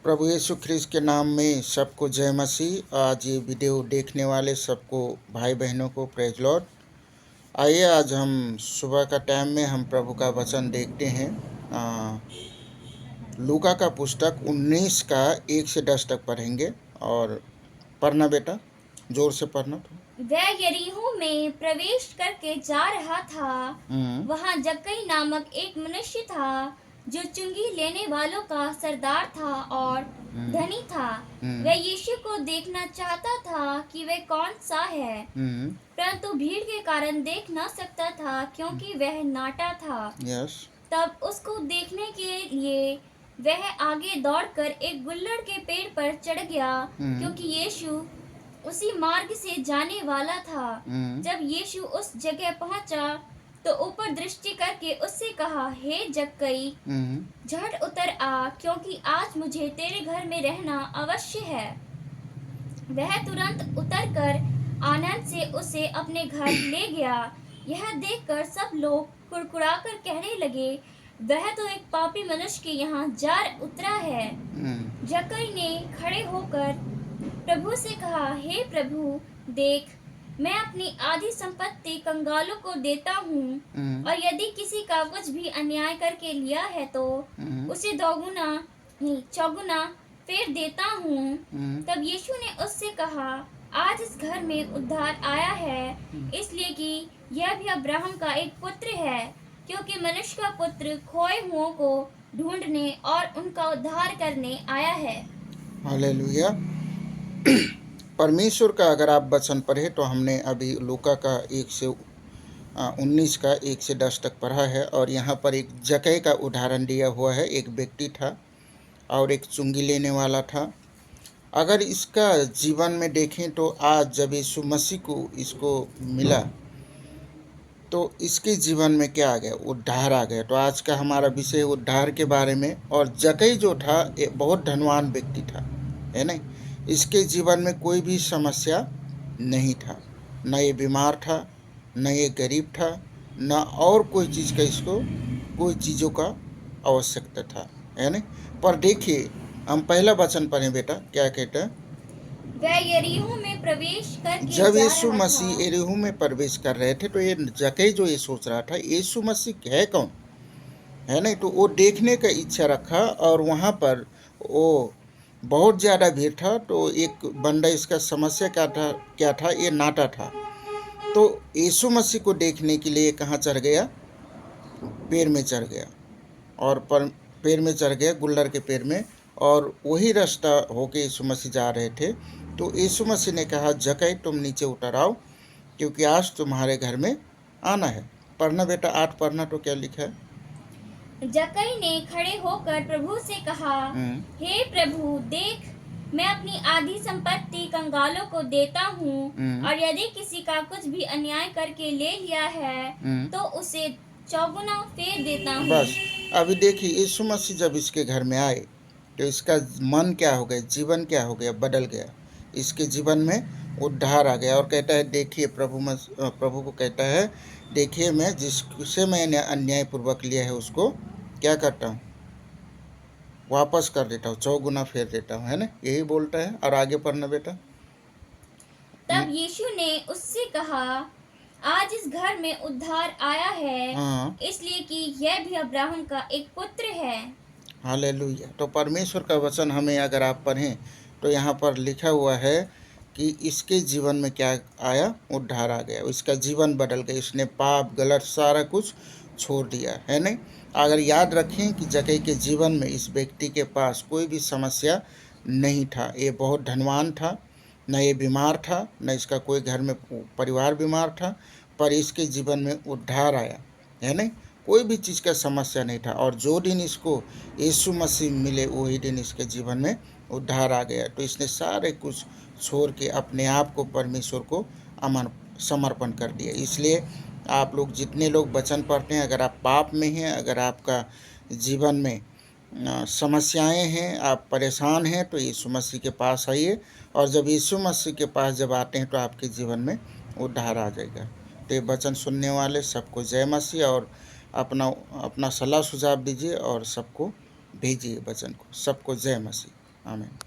प्रभु यीशु ख्रीस्त के नाम में सबको जय मसीह। आज ये वीडियो देखने वाले सबको भाई बहनों को प्रेज लॉर्ड। आइए आज हम सुबह का टाइम में हम प्रभु का वचन देखते हैं। लूका का पुस्तक 19 का 1 से 10 तक पढ़ेंगे। और पढ़ना बेटा, जोर से पढ़ना। वह यरीहो में प्रवेश करके जा रहा था। वहाँ जक्कई नामक एक मनुष्य था जो चुंगी लेने वालों का सरदार था और धनी था। वह यीशु को देखना चाहता था कि वह कौन सा है, परंतु भीड़ के कारण देख न सकता था क्योंकि वह नाटा था। तब उसको देखने के लिए वह आगे दौड़कर एक गुल्लड़ के पेड़ पर चढ़ गया, क्योंकि यीशु उसी मार्ग से जाने वाला था। जब यीशु उस जगह पहुंचा तो ऊपर दृष्टि करके उससे कहा, हे जक्कई, झट उतर आ, क्योंकि आज मुझे तेरे घर में रहना अवश्य है। वह तुरंत उतरकर आनंद से उसे अपने घर ले गया। यह देखकर सब लोग कुड़कुड़ाकर कहने लगे, वह तो एक पापी मनुष्य के यहाँ जा उतरा है। जक्कई ने खड़े होकर प्रभु से कहा, हे प्रभु, देख, मैं अपनी आधी संपत्ति कंगालों को देता हूँ, और यदि किसी का कुछ भी अन्याय करके लिया है तो उसे दोगुना चौगुना फेर देता हूँ। तब यीशु ने उससे कहा, आज इस घर में उद्धार आया है, इसलिए कि यह भी अब्राहम का एक पुत्र है, क्योंकि मनुष्य का पुत्र खोए हुओं को ढूंढने और उनका उद्धार करने आया है। हालेलुया। परमेश्वर का अगर आप वचन पढ़े तो हमने अभी लूका का 1 से 19 का 1 से 10 तक पढ़ा है। और यहाँ पर एक जक्कई का उदाहरण दिया हुआ है। एक व्यक्ति था और एक चुंगी लेने वाला था। अगर इसका जीवन में देखें तो आज जब यीशु मसीह को इसको मिला तो इसके जीवन में क्या आ गया? उद्धार आ गया। तो आज का हमारा विषय उद्धार के बारे में। और जक्कई जो था एक बहुत धनवान व्यक्ति था, है नहीं? इसके जीवन में कोई भी समस्या नहीं था, न ये बीमार था, न ये गरीब था, न और कोई चीज़ का इसको कोई चीज़ों का आवश्यकता था, है नहीं? पर देखिए, हम पहला वचन पढ़ें बेटा, क्या कहता है? वह यरीहो में प्रवेश करके जब यीशु मसीह यरीहो में प्रवेश कर रहे थे तो ये जक्कई जो ये सोच रहा था, यीशु मसीह है कौन, है नहीं? तो वो देखने का इच्छा रखा। और वहाँ पर वो बहुत ज़्यादा भीड़ था। तो एक बंदा, इसका समस्या क्या था? ये नाटा था। तो यीशु मसीह को देखने के लिए कहाँ चढ़ गया? पेड़ में चढ़ गया। और पेड़ में चढ़ गया, गुल्लड़ के पेड़ में। और वही रास्ता होके यीशु मसीह जा रहे थे। तो यीशु मसीह ने कहा, जक्कई, तुम नीचे उतर आओ, क्योंकि आज तुम्हारे घर में आना है। पढ़ना बेटा, 8 पढ़ना। तो क्या लिखा है? जक्कई ने खड़े होकर प्रभु से कहा, हे प्रभु, देख, मैं अपनी आधी संपत्ति कंगालों को देता हूँ, और यदि किसी का कुछ भी अन्याय करके ले लिया है तो उसे चौगुना फेर देता हूँ। बस अभी देखिए, यीशु मसीह जब इसके घर में आए तो इसका मन क्या हो गया? जीवन क्या हो गया? बदल गया। इसके जीवन में उद्धार आ गया। और कहता है, देखिए, प्रभु को कहता है, देखिए, मैं जिससे मैंने अन्यायपूर्वक लिया है उसको क्या करता हूँ? वापस कर देता हूँ, चौगुना फेर देता हूँ, है ना? यही बोलता है। और आगे पढ़ना बेटा। तब यीशु ने उससे कहा, आज इस घर में उद्धार आया है, इसलिए कि यह भी अब्राहम का एक पुत्र है। हालेलुया। तो परमेश्वर का वचन हमें अगर आप पढ़ें तो यहाँ पर लिखा हुआ है कि इसके जीवन में क्या आया? उद्धार आ गया। इसका जीवन बदल गया। इसने पाप, गलत, सारा कुछ छोड़ दिया, है नहीं? अगर याद रखें कि जक्कई के जीवन में इस व्यक्ति के पास कोई भी समस्या नहीं था। ये बहुत धनवान था, न ये बीमार था, न इसका कोई घर में परिवार बीमार था, पर इसके जीवन में उद्धार आया, है नहीं? कोई भी चीज़ का समस्या नहीं था। और जो दिन इसको यीशु मसीह मिले वही दिन इसके जीवन में उद्धार आ गया। तो इसने सारे कुछ छोड़ के अपने आप को परमेश्वर को समर्पण कर दिया। इसलिए आप लोग जितने लोग वचन पढ़ते हैं, अगर आप पाप में हैं, अगर आपका जीवन में समस्याएं हैं, आप परेशान हैं, तो यीशु मसीह के पास आइए। और जब यीशु मसीह के पास जब आते हैं तो आपके जीवन में उद्धार आ जाएगा। तो ये वचन सुनने वाले सबको जय मसीह। और अपना सलाह सुझाव दीजिए और सबको भेजिए वचन को। सबको जय मसीह। आमीन।